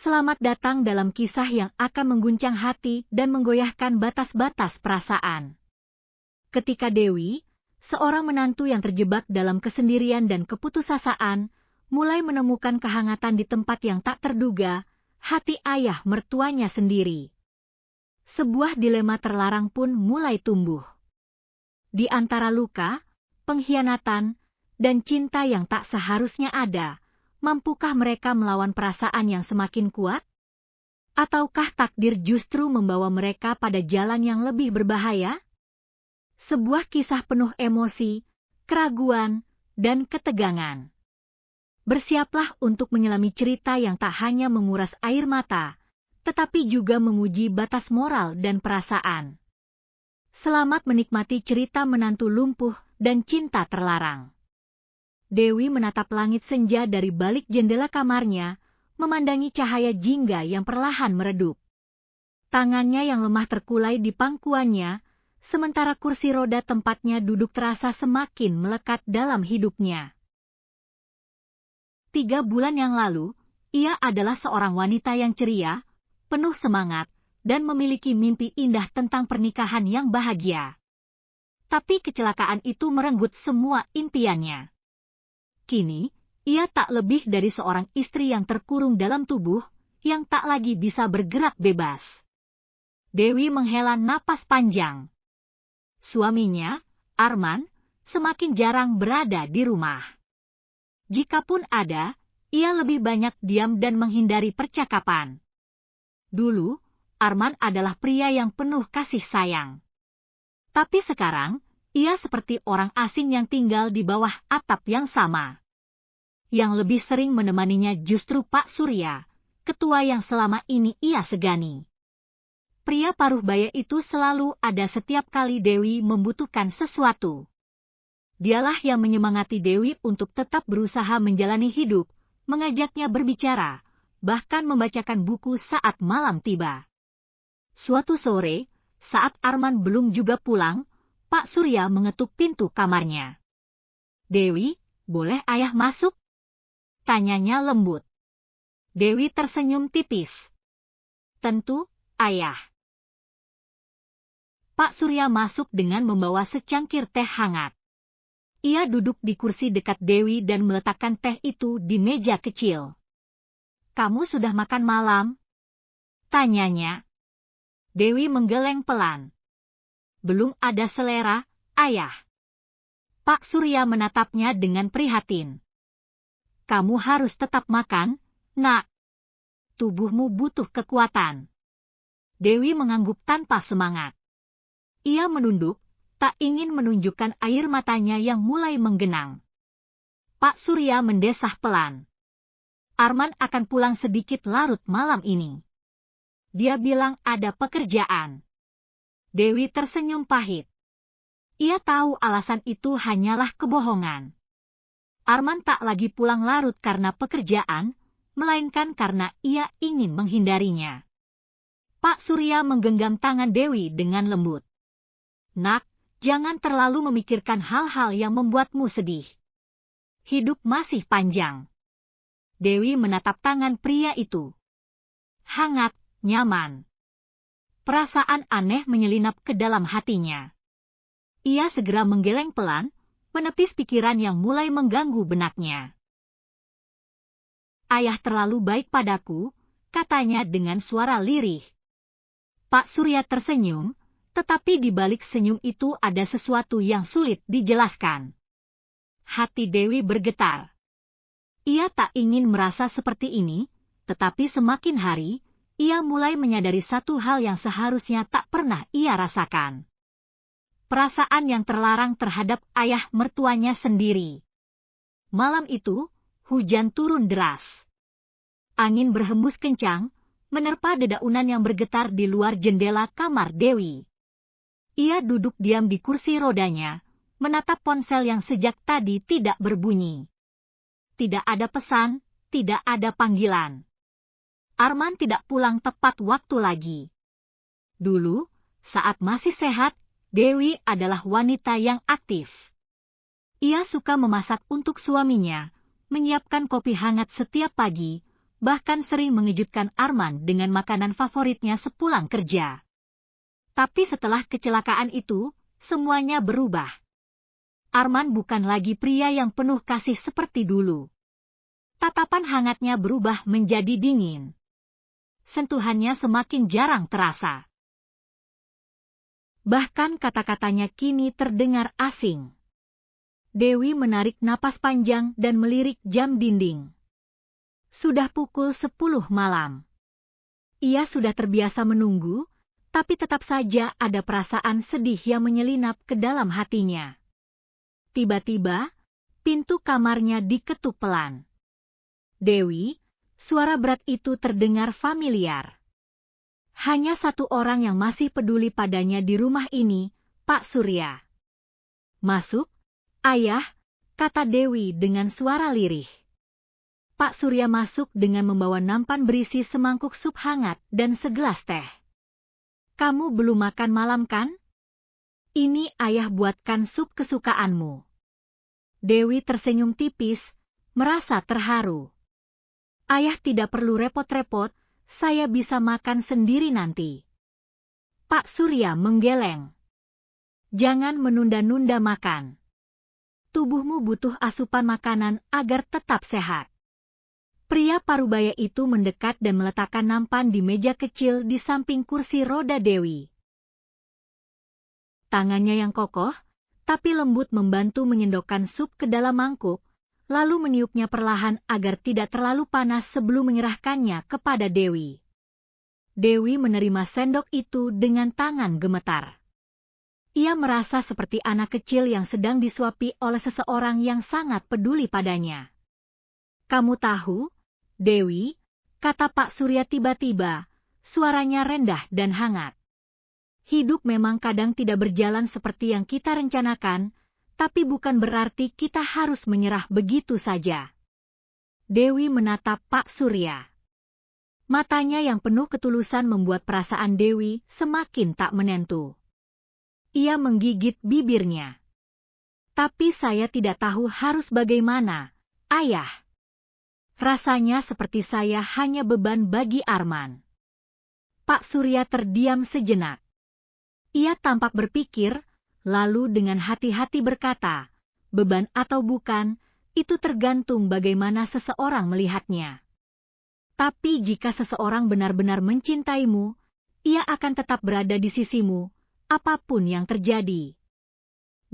Selamat datang dalam kisah yang akan mengguncang hati dan menggoyahkan batas-batas perasaan. Ketika Dewi, seorang menantu yang terjebak dalam kesendirian dan keputusasaan, mulai menemukan kehangatan di tempat yang tak terduga, hati ayah mertuanya sendiri. Sebuah dilema terlarang pun mulai tumbuh. Di antara luka, pengkhianatan, dan cinta yang tak seharusnya ada, mampukah mereka melawan perasaan yang semakin kuat? Ataukah takdir justru membawa mereka pada jalan yang lebih berbahaya? Sebuah kisah penuh emosi, keraguan, dan ketegangan. Bersiaplah untuk menyelami cerita yang tak hanya menguras air mata, tetapi juga menguji batas moral dan perasaan. Selamat menikmati cerita menantu lumpuh dan cinta terlarang. Dewi menatap langit senja dari balik jendela kamarnya, memandangi cahaya jingga yang perlahan meredup. Tangannya yang lemah terkulai di pangkuannya, sementara kursi roda tempatnya duduk terasa semakin melekat dalam hidupnya. 3 bulan yang lalu, ia adalah seorang wanita yang ceria, penuh semangat, dan memiliki mimpi indah tentang pernikahan yang bahagia. Tapi kecelakaan itu merenggut semua impiannya. Kini, ia tak lebih dari seorang istri yang terkurung dalam tubuh, yang tak lagi bisa bergerak bebas. Dewi menghela napas panjang. Suaminya, Arman, semakin jarang berada di rumah. Jikapun ada, ia lebih banyak diam dan menghindari percakapan. Dulu, Arman adalah pria yang penuh kasih sayang. Tapi sekarang, ia seperti orang asing yang tinggal di bawah atap yang sama. Yang lebih sering menemaninya justru Pak Surya, ketua yang selama ini ia segani. Pria paruh baya itu selalu ada setiap kali Dewi membutuhkan sesuatu. Dialah yang menyemangati Dewi untuk tetap berusaha menjalani hidup, mengajaknya berbicara, bahkan membacakan buku saat malam tiba. Suatu sore, saat Arman belum juga pulang, Pak Surya mengetuk pintu kamarnya. "Dewi, boleh ayah masuk?" tanyanya lembut. Dewi tersenyum tipis. "Tentu, ayah." Pak Surya masuk dengan membawa secangkir teh hangat. Ia duduk di kursi dekat Dewi dan meletakkan teh itu di meja kecil. "Kamu sudah makan malam?" tanyanya. Dewi menggeleng pelan. "Belum ada selera, ayah." Pak Surya menatapnya dengan prihatin. "Kamu harus tetap makan, nak. Tubuhmu butuh kekuatan." Dewi mengangguk tanpa semangat. Ia menunduk, tak ingin menunjukkan air matanya yang mulai menggenang. Pak Surya mendesah pelan. "Arman akan pulang sedikit larut malam ini. Dia bilang ada pekerjaan." Dewi tersenyum pahit. Ia tahu alasan itu hanyalah kebohongan. Arman tak lagi pulang larut karena pekerjaan, melainkan karena ia ingin menghindarinya. Pak Surya menggenggam tangan Dewi dengan lembut. "Nak, jangan terlalu memikirkan hal-hal yang membuatmu sedih. Hidup masih panjang." Dewi menatap tangan pria itu. Hangat, nyaman. Perasaan aneh menyelinap ke dalam hatinya. Ia segera menggeleng pelan, menepis pikiran yang mulai mengganggu benaknya. "Ayah terlalu baik padaku," katanya dengan suara lirih. Pak Surya tersenyum, tetapi di balik senyum itu ada sesuatu yang sulit dijelaskan. Hati Dewi bergetar. Ia tak ingin merasa seperti ini, tetapi semakin hari, ia mulai menyadari satu hal yang seharusnya tak pernah ia rasakan. Perasaan yang terlarang terhadap ayah mertuanya sendiri. Malam itu, hujan turun deras. Angin berhembus kencang, menerpa dedaunan yang bergetar di luar jendela kamar Dewi. Ia duduk diam di kursi rodanya, menatap ponsel yang sejak tadi tidak berbunyi. Tidak ada pesan, tidak ada panggilan. Arman tidak pulang tepat waktu lagi. Dulu, saat masih sehat, Dewi adalah wanita yang aktif. Ia suka memasak untuk suaminya, menyiapkan kopi hangat setiap pagi, bahkan sering mengejutkan Arman dengan makanan favoritnya sepulang kerja. Tapi setelah kecelakaan itu, semuanya berubah. Arman bukan lagi pria yang penuh kasih seperti dulu. Tatapan hangatnya berubah menjadi dingin. Sentuhannya semakin jarang terasa. Bahkan kata-katanya kini terdengar asing. Dewi menarik napas panjang dan melirik jam dinding. Sudah pukul 10 malam. Ia sudah terbiasa menunggu, tapi tetap saja ada perasaan sedih yang menyelinap ke dalam hatinya. Tiba-tiba, pintu kamarnya diketuk pelan. Dewi, suara berat itu terdengar familiar. Hanya satu orang yang masih peduli padanya di rumah ini, Pak Surya. Masuk, Ayah, kata Dewi dengan suara lirih. Pak Surya masuk dengan membawa nampan berisi semangkuk sup hangat dan segelas teh. Kamu belum makan malam kan? Ini ayah buatkan sup kesukaanmu. Dewi tersenyum tipis, merasa terharu. Ayah tidak perlu repot-repot, saya bisa makan sendiri nanti. Pak Surya menggeleng. Jangan menunda-nunda makan. Tubuhmu butuh asupan makanan agar tetap sehat. Pria parubaya itu mendekat dan meletakkan nampan di meja kecil di samping kursi roda Dewi. Tangannya yang kokoh, tapi lembut membantu menyendokkan sup ke dalam mangkuk, lalu meniupnya perlahan agar tidak terlalu panas sebelum menyerahkannya kepada Dewi. Dewi menerima sendok itu dengan tangan gemetar. Ia merasa seperti anak kecil yang sedang disuapi oleh seseorang yang sangat peduli padanya. Kamu tahu, Dewi, kata Pak Surya tiba-tiba, suaranya rendah dan hangat. Hidup memang kadang tidak berjalan seperti yang kita rencanakan, tapi bukan berarti kita harus menyerah begitu saja. Dewi menatap Pak Surya. Matanya yang penuh ketulusan membuat perasaan Dewi semakin tak menentu. Ia menggigit bibirnya. Tapi saya tidak tahu harus bagaimana, Ayah. Rasanya seperti saya hanya beban bagi Arman. Pak Surya terdiam sejenak. Ia tampak berpikir, lalu dengan hati-hati berkata, beban atau bukan, itu tergantung bagaimana seseorang melihatnya. Tapi jika seseorang benar-benar mencintaimu, ia akan tetap berada di sisimu, apapun yang terjadi.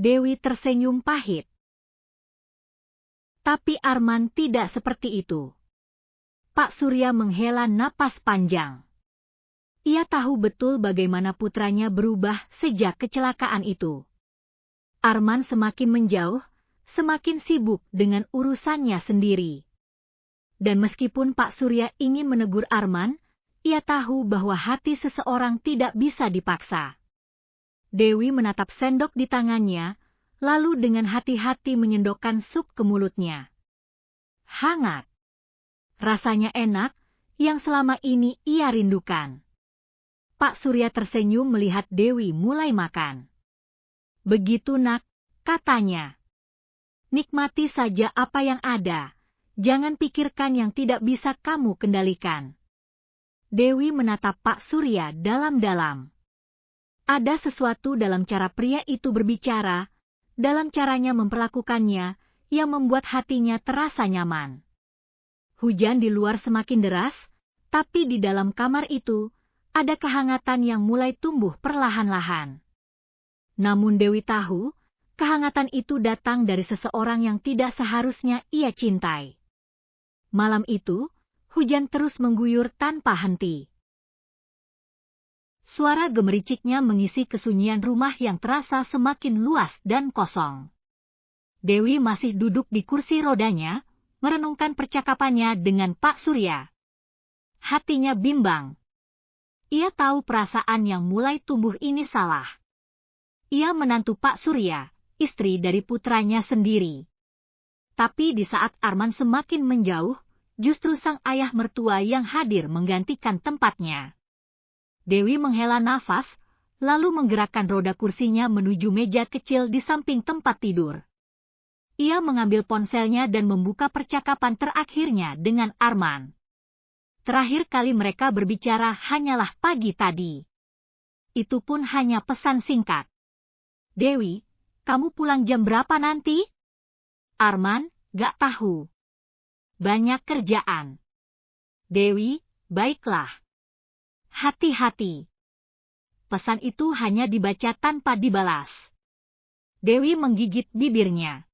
Dewi tersenyum pahit. Tapi Arman tidak seperti itu. Pak Surya menghela napas panjang. Ia tahu betul bagaimana putranya berubah sejak kecelakaan itu. Arman semakin menjauh, semakin sibuk dengan urusannya sendiri. Dan meskipun Pak Surya ingin menegur Arman, ia tahu bahwa hati seseorang tidak bisa dipaksa. Dewi menatap sendok di tangannya, lalu dengan hati-hati menyendokkan sup ke mulutnya. Hangat. Rasanya enak, yang selama ini ia rindukan. Pak Surya tersenyum melihat Dewi mulai makan. Begitu nak, katanya. Nikmati saja apa yang ada, jangan pikirkan yang tidak bisa kamu kendalikan. Dewi menatap Pak Surya dalam-dalam. Ada sesuatu dalam cara pria itu berbicara, dalam caranya memperlakukannya, yang membuat hatinya terasa nyaman. Hujan di luar semakin deras, tapi di dalam kamar itu, ada kehangatan yang mulai tumbuh perlahan-lahan. Namun Dewi tahu, kehangatan itu datang dari seseorang yang tidak seharusnya ia cintai. Malam itu, hujan terus mengguyur tanpa henti. Suara gemericiknya mengisi kesunyian rumah yang terasa semakin luas dan kosong. Dewi masih duduk di kursi rodanya, merenungkan percakapannya dengan Pak Surya. Hatinya bimbang. Ia tahu perasaan yang mulai tumbuh ini salah. Ia menantu Pak Surya, istri dari putranya sendiri. Tapi di saat Arman semakin menjauh, justru sang ayah mertua yang hadir menggantikan tempatnya. Dewi menghela nafas, lalu menggerakkan roda kursinya menuju meja kecil di samping tempat tidur. Ia mengambil ponselnya dan membuka percakapan terakhirnya dengan Arman. Terakhir kali mereka berbicara hanyalah pagi tadi. Itu pun hanya pesan singkat. Dewi, kamu pulang jam berapa nanti? Arman, gak tahu. Banyak kerjaan. Dewi, baiklah. Hati-hati. Pesan itu hanya dibaca tanpa dibalas. Dewi menggigit bibirnya.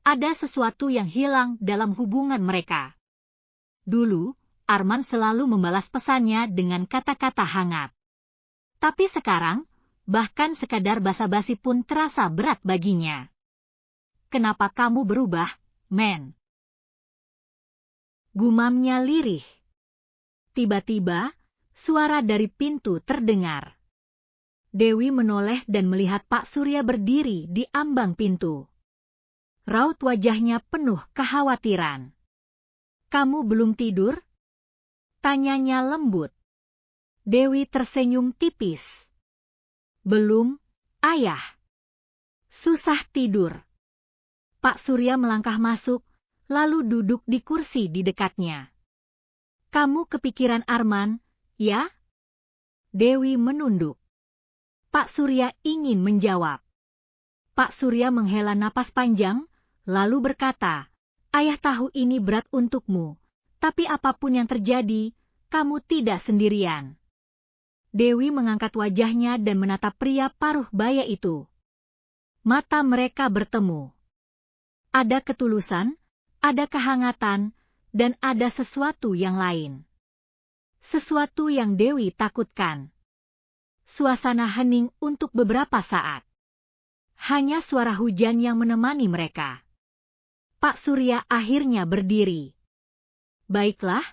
Ada sesuatu yang hilang dalam hubungan mereka. Dulu, Arman selalu membalas pesannya dengan kata-kata hangat. Tapi sekarang, bahkan sekadar basa-basi pun terasa berat baginya. Kenapa kamu berubah, men? Gumamnya lirih. Tiba-tiba, suara dari pintu terdengar. Dewi menoleh dan melihat Pak Surya berdiri di ambang pintu. Raut wajahnya penuh kekhawatiran. Kamu belum tidur? Tanyanya lembut. Dewi tersenyum tipis. Belum, Ayah. Susah tidur. Pak Surya melangkah masuk, lalu duduk di kursi di dekatnya. Kamu kepikiran Arman, ya? Dewi menunduk. Pak Surya ingin menjawab. Pak Surya menghela napas panjang, lalu berkata, Ayah tahu ini berat untukmu. Tapi apapun yang terjadi, kamu tidak sendirian. Dewi mengangkat wajahnya dan menatap pria paruh baya itu. Mata mereka bertemu. Ada ketulusan, ada kehangatan, dan ada sesuatu yang lain. Sesuatu yang Dewi takutkan. Suasana hening untuk beberapa saat. Hanya suara hujan yang menemani mereka. Pak Surya akhirnya berdiri. Baiklah,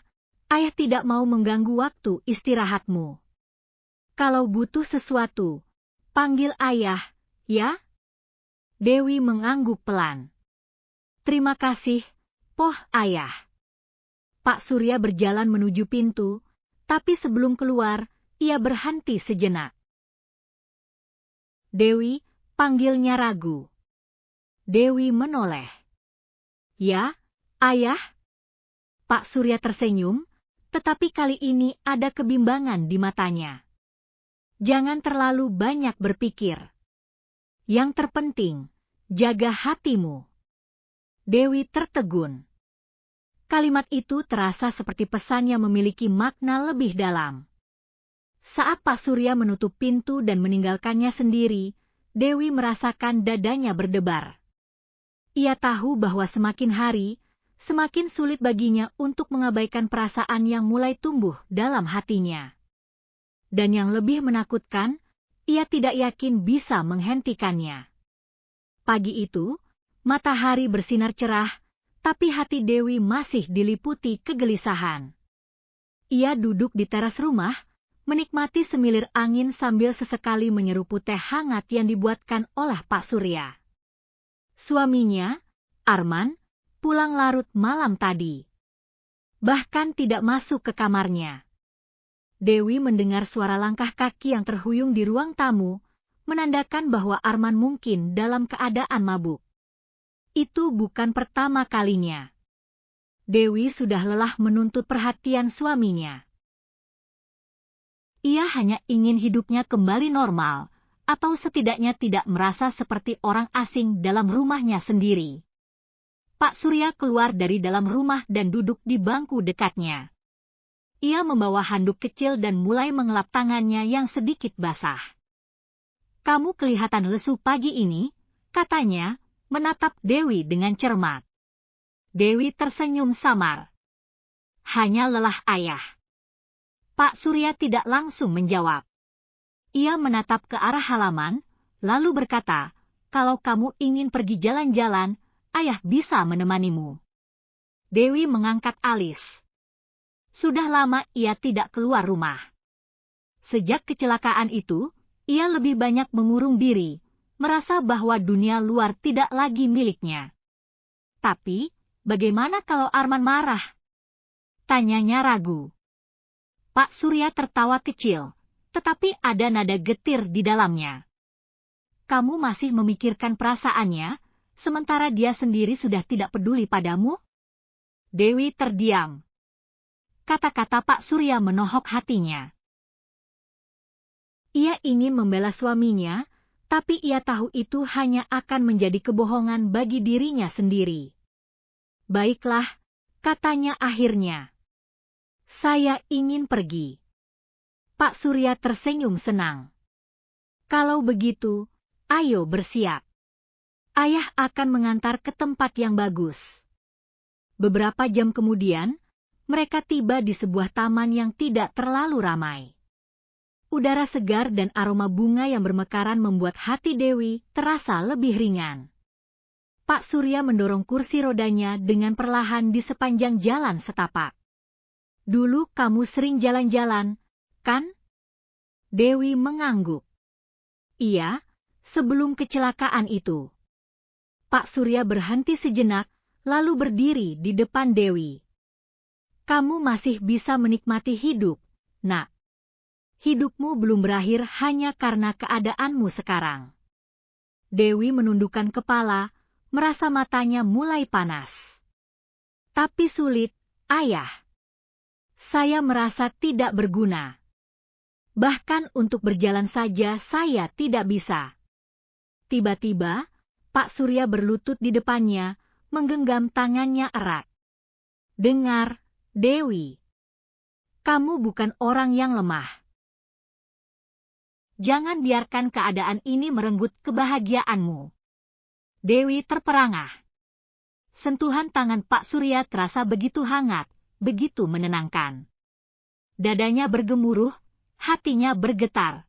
Ayah tidak mau mengganggu waktu istirahatmu. Kalau butuh sesuatu, panggil Ayah, ya? Dewi mengangguk pelan. Terima kasih, Poh Ayah. Pak Surya berjalan menuju pintu, tapi sebelum keluar, ia berhenti sejenak. Dewi, panggilnya ragu. Dewi menoleh. Ya, Ayah? Pak Surya tersenyum, tetapi kali ini ada kebimbangan di matanya. Jangan terlalu banyak berpikir. Yang terpenting, jaga hatimu. Dewi tertegun. Kalimat itu terasa seperti pesan yang memiliki makna lebih dalam. Saat Pak Surya menutup pintu dan meninggalkannya sendiri, Dewi merasakan dadanya berdebar. Ia tahu bahwa semakin hari, semakin sulit baginya untuk mengabaikan perasaan yang mulai tumbuh dalam hatinya. Dan yang lebih menakutkan, ia tidak yakin bisa menghentikannya. Pagi itu, matahari bersinar cerah, tapi hati Dewi masih diliputi kegelisahan. Ia duduk di teras rumah, menikmati semilir angin sambil sesekali menyerupu teh hangat yang dibuatkan oleh Pak Surya. Suaminya, Arman, pulang larut malam tadi. Bahkan tidak masuk ke kamarnya. Dewi mendengar suara langkah kaki yang terhuyung di ruang tamu, menandakan bahwa Arman mungkin dalam keadaan mabuk. Itu bukan pertama kalinya. Dewi sudah lelah menuntut perhatian suaminya. Ia hanya ingin hidupnya kembali normal, atau setidaknya tidak merasa seperti orang asing dalam rumahnya sendiri. Pak Surya keluar dari dalam rumah dan duduk di bangku dekatnya. Ia membawa handuk kecil dan mulai mengelap tangannya yang sedikit basah. Kamu kelihatan lesu pagi ini, katanya, menatap Dewi dengan cermat. Dewi tersenyum samar. Hanya lelah Ayah. Pak Surya tidak langsung menjawab. Ia menatap ke arah halaman, lalu berkata, kalau kamu ingin pergi jalan-jalan, Ayah bisa menemanimu. Dewi mengangkat alis. Sudah lama ia tidak keluar rumah. Sejak kecelakaan itu, ia lebih banyak mengurung diri, merasa bahwa dunia luar tidak lagi miliknya. Tapi, bagaimana kalau Arman marah? Tanyanya ragu. Pak Surya tertawa kecil, tetapi ada nada getir di dalamnya. Kamu masih memikirkan perasaannya, sementara dia sendiri sudah tidak peduli padamu? Dewi terdiam. kata-kata Pak Surya menohok hatinya. Ia ingin membela suaminya, tapi ia tahu itu hanya akan menjadi kebohongan bagi dirinya sendiri. Baiklah, katanya akhirnya. Saya ingin pergi. Pak Surya tersenyum senang. Kalau begitu, ayo bersiap. Ayah akan mengantar ke tempat yang bagus. Beberapa jam kemudian, mereka tiba di sebuah taman yang tidak terlalu ramai. Udara segar dan aroma bunga yang bermekaran membuat hati Dewi terasa lebih ringan. Pak Surya mendorong kursi rodanya dengan perlahan di sepanjang jalan setapak. Dulu kamu sering jalan-jalan, kan? Dewi mengangguk. Iya, sebelum kecelakaan itu. Pak Surya berhenti sejenak, lalu berdiri di depan Dewi. Kamu masih bisa menikmati hidup, Nak. Hidupmu belum berakhir hanya karena keadaanmu sekarang. Dewi menundukkan kepala, merasa matanya mulai panas. Tapi sulit, Ayah. Saya merasa tidak berguna. Bahkan untuk berjalan saja saya tidak bisa. Tiba-tiba, Pak Surya berlutut di depannya, menggenggam tangannya erat. Dengar, Dewi. Kamu bukan orang yang lemah. Jangan biarkan keadaan ini merenggut kebahagiaanmu. Dewi terperangah. Sentuhan tangan Pak Surya terasa begitu hangat, begitu menenangkan. Dadanya bergemuruh, hatinya bergetar.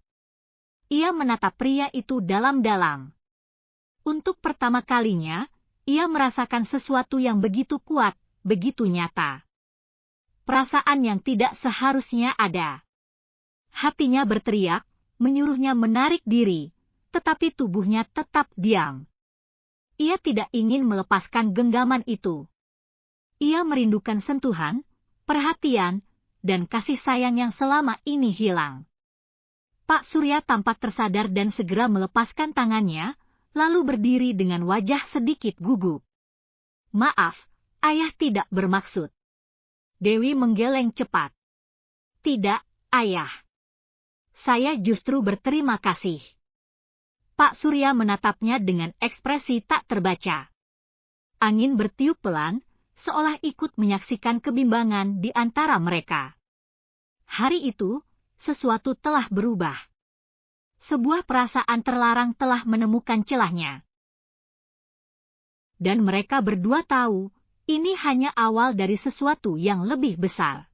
Ia menatap pria itu dalam-dalam. Untuk pertama kalinya, ia merasakan sesuatu yang begitu kuat, begitu nyata. Perasaan yang tidak seharusnya ada. Hatinya berteriak, menyuruhnya menarik diri, tetapi tubuhnya tetap diam. Ia tidak ingin melepaskan genggaman itu. Ia merindukan sentuhan, perhatian, dan kasih sayang yang selama ini hilang. Pak Surya tampak tersadar dan segera melepaskan tangannya, lalu berdiri dengan wajah sedikit gugup. Maaf, Ayah tidak bermaksud. Dewi menggeleng cepat. Tidak, Ayah. Saya justru berterima kasih. Pak Surya menatapnya dengan ekspresi tak terbaca. Angin bertiup pelan, seolah ikut menyaksikan kebimbangan di antara mereka. Hari itu, sesuatu telah berubah. Sebuah perasaan terlarang telah menemukan celahnya. Dan mereka berdua tahu, ini hanya awal dari sesuatu yang lebih besar.